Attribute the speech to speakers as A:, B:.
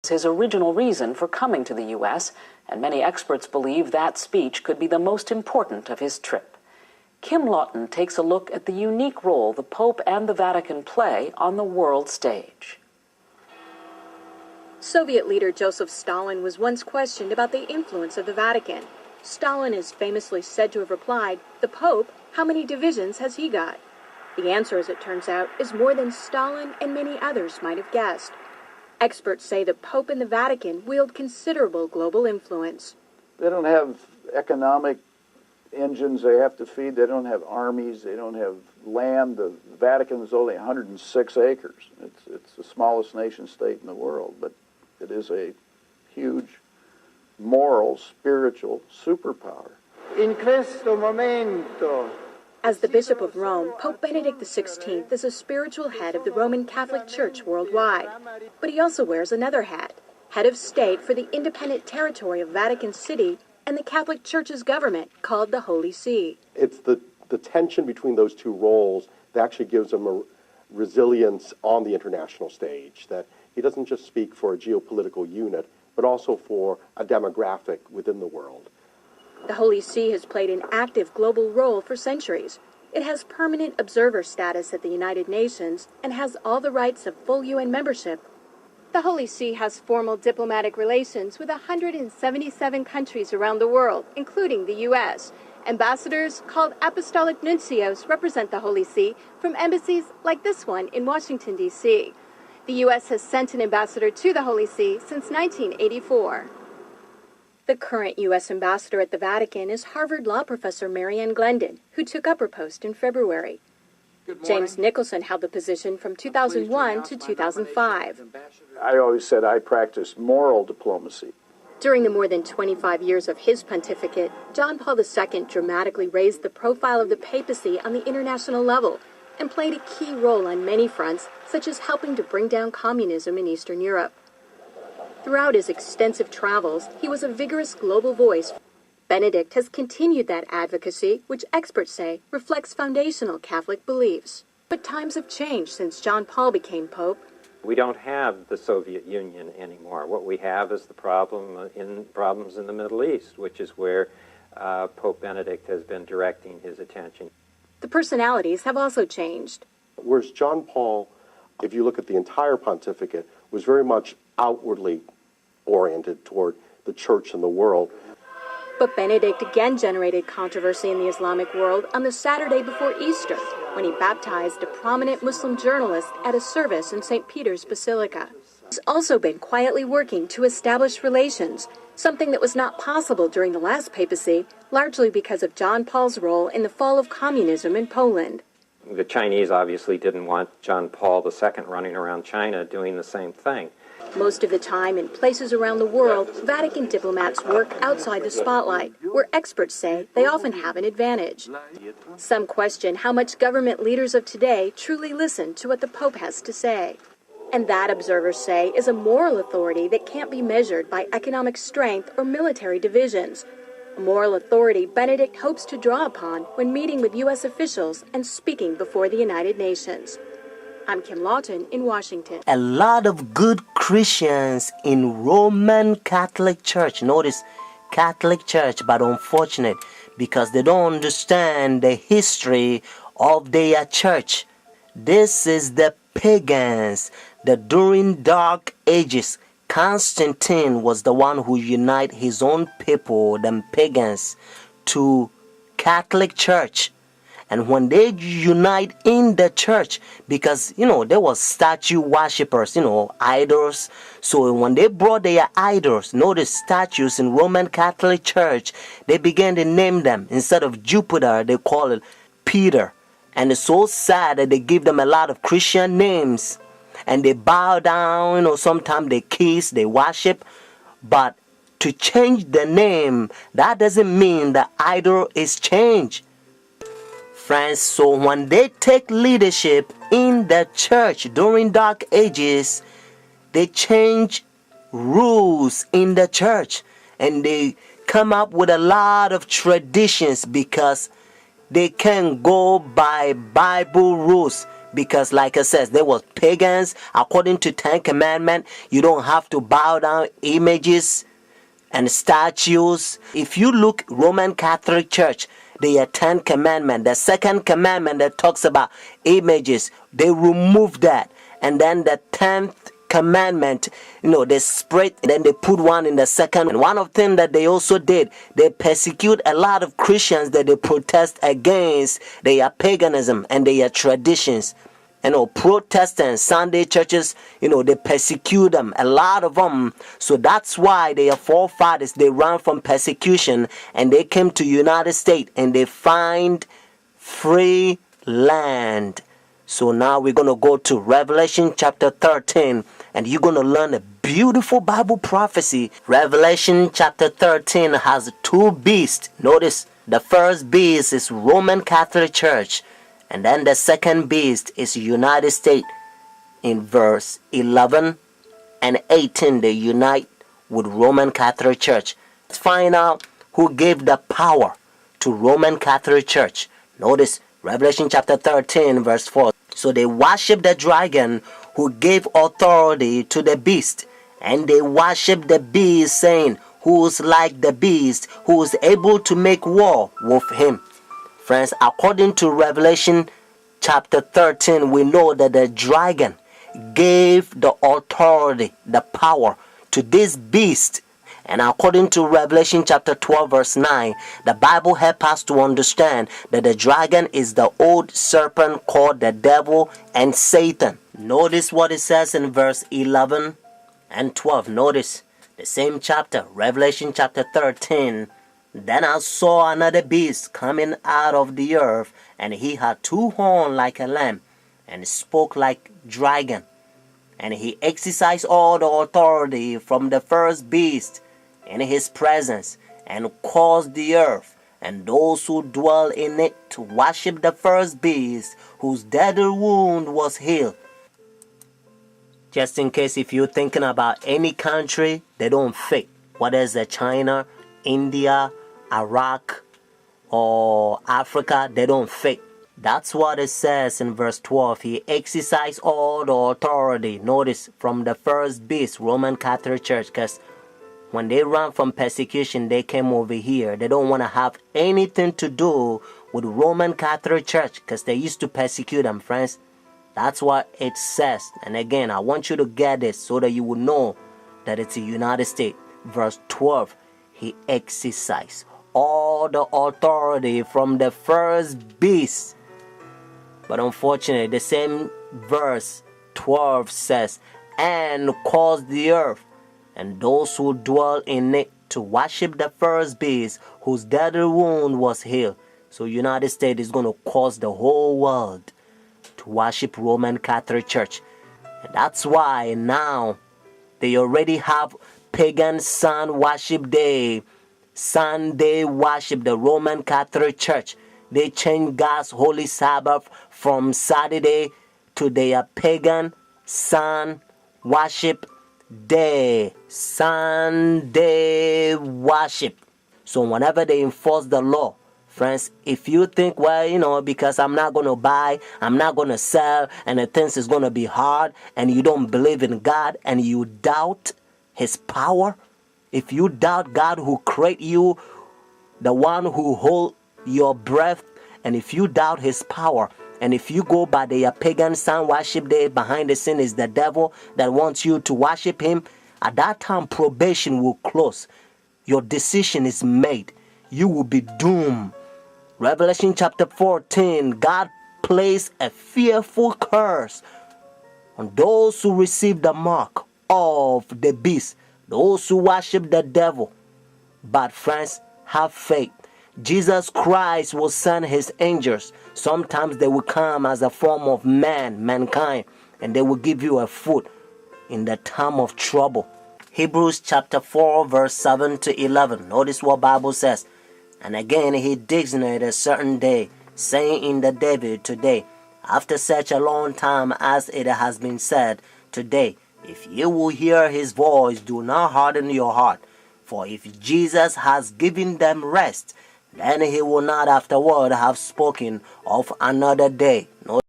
A: his original reason for coming to the U.S., and many experts believe that speech could be the most important of his trip. Kim Lawton takes a look at the unique role the Pope and the Vatican play on the world stage.
B: Soviet leader Joseph Stalin was once questioned about the influence of the Vatican. Stalin is famously said to have replied, "The Pope, how many divisions has he got?" The answer, as it turns out, is more than Stalin and many others might have guessed. Experts say the Pope and the Vatican wield considerable global influence.
C: They don't have economic engines they have to feed. They don't have armies. They don't have land. The Vatican is only 106 acres. It's the smallest nation state in the world, but it is a huge moral, spiritual superpower.
D: In questo momento.
B: As the Bishop of Rome, Pope Benedict XVI is a spiritual head of the Roman Catholic Church worldwide. But he also wears another hat, head of state for the independent territory of Vatican City and the Catholic Church's government, called the Holy See.
E: It's the tension between those two roles that actually gives him a resilience on the international stage, that he doesn't just speak for a geopolitical unit, but also for a demographic within the world.
B: The Holy See has played an active global role for centuries. It has permanent observer status at the United Nations and has all the rights of full UN membership. The Holy See has formal diplomatic relations with 177 countries around the world, including the U.S. Ambassadors, called apostolic nuncios, represent the Holy See from embassies like this one in Washington, D.C. The U.S. has sent an ambassador to the Holy See since 1984. The current U.S. ambassador at the Vatican is Harvard law professor Marianne Glendon, who took up her post in February. James Nicholson held the position from 2001 to 2005.
C: I always said I practice moral diplomacy.
B: During the more than 25 years of his pontificate, John Paul II dramatically raised the profile of the papacy on the international level and played a key role on many fronts, such as helping to bring down communism in Eastern Europe. Throughout his extensive travels, he was a vigorous global voice. Benedict has continued that advocacy, which experts say reflects foundational Catholic beliefs. But times have changed since John Paul became Pope.
F: We don't have the Soviet Union anymore. What we have is the problems in the Middle East, which is where Pope Benedict has been directing his attention.
B: The personalities have also changed.
E: Whereas John Paul, if you look at the entire pontificate, was very much outwardly oriented toward the church and the world.
B: But Benedict again generated controversy in the Islamic world on the Saturday before Easter, when he baptized a prominent Muslim journalist at a service in St. Peter's Basilica. He's also been quietly working to establish relations, something that was not possible during the last papacy, largely because of John Paul's role in the fall of communism in Poland.
F: The Chinese obviously didn't want John Paul II running around China doing the same thing.
B: Most of the time, in places around the world, Vatican diplomats work outside the spotlight, where experts say they often have an advantage. Some question how much government leaders of today truly listen to what the Pope has to say. And that, observers say, is a moral authority that can't be measured by economic strength or military divisions. A moral authority Benedict hopes to draw upon when meeting with U.S. officials and speaking before the United Nations. I'm Kim Lawton in Washington.
G: A lot of good Christians in Roman Catholic Church, notice Catholic Church, but unfortunate because they don't understand the history of their church. This is the pagans that during dark ages, Constantine was the one who united his own people, them pagans, to Catholic Church. And when they unite in the church, because, there was statue worshippers, idols. So when they brought their idols, notice statues in Roman Catholic Church, they began to name them. Instead of Jupiter, they call it Peter. And it's so sad that they give them a lot of Christian names. And they bow down, sometimes they kiss, they worship. But to change the name, that doesn't mean the idol is changed. Friends, so when they take leadership in the church during dark ages, they change rules in the church. And they come up with a lot of traditions because they can't go by Bible rules. Because like I said, they were pagans. According to Ten Commandments, you don't have to bow down images and statues. If you look Roman Catholic Church, the Ten Commandments, the second commandment that talks about images, they remove that. And then the 10th commandment, they spread, then they put one in the second. And one of them that they also did, they persecute a lot of Christians that they protest against their paganism and their traditions. Protestants, Sunday churches, they persecute them, a lot of them. So that's why their forefathers, they ran from persecution and they came to United States and they find free land. So now we're going to go to Revelation chapter 13 and you're going to learn a beautiful Bible prophecy. Revelation chapter 13 has two beasts. Notice the first beast is Roman Catholic Church. And then the second beast is United States. In verse 11 and 18, they unite with Roman Catholic Church. Let's find out who gave the power to Roman Catholic Church. Notice Revelation chapter 13, verse 4. So they worship the dragon who gave authority to the beast. And they worship the beast, saying, who's like the beast, who is able to make war with him. Friends, according to Revelation chapter 13, we know that the dragon gave the authority, the power to this beast. And according to Revelation chapter 12, verse 9, the Bible helps us to understand that the dragon is the old serpent called the devil and Satan. Notice what it says in verse 11 and 12. Notice the same chapter, Revelation chapter 13. Then I saw another beast coming out of the earth, and he had two horns like a lamb, and spoke like dragon. And he exercised all the authority from the first beast in his presence, and caused the earth and those who dwell in it to worship the first beast, whose deadly wound was healed. Just in case if you're thinking about any country, they don't fit. Whether it's China, India, Iraq, or Africa, they don't fit. That's what it says in verse 12. He exercised all the authority, notice, from the first beast, Roman Catholic Church, because when they ran from persecution, they came over here. They don't want to have anything to do with Roman Catholic Church because they used to persecute them, friends. That's what it says. And again, I want you to get this so that you will know that it's the United States. Verse 12, he exercised all the authority from the first beast. But unfortunately, the same verse 12 says, and caused the earth and those who dwell in it to worship the first beast, whose deadly wound was healed. So United States is going to cause the whole world to worship Roman Catholic Church. And that's why now they already have pagan sun worship day, Sunday worship, the Roman Catholic Church. They changed God's holy Sabbath from Saturday to their pagan sun worship day, Sunday worship. So whenever they enforce the law, friends, if you think, well, because I'm not going to buy, I'm not going to sell, and the things is going to be hard, and you don't believe in God, and you doubt his power, if you doubt God who created you, the one who hold your breath, and if you doubt his power, and if you go by the pagan sun worship day, behind the scene is the devil that wants you to worship him, at that time probation will close. Your decision is made. You will be doomed. Revelation chapter 14, God placed a fearful curse on those who receive the mark of the beast, those who worship the devil. But friends, have faith. Jesus Christ will send his angels. Sometimes they will come as a form of mankind, and they will give you a food in the time of trouble. Hebrews chapter 4, verse 7 to 11. Notice what Bible says. And again he designated a certain day, saying in the David today, after such a long time as it has been said, today, if you will hear his voice, do not harden your heart. For if Jesus has given them rest, then he will not afterward have spoken of another day.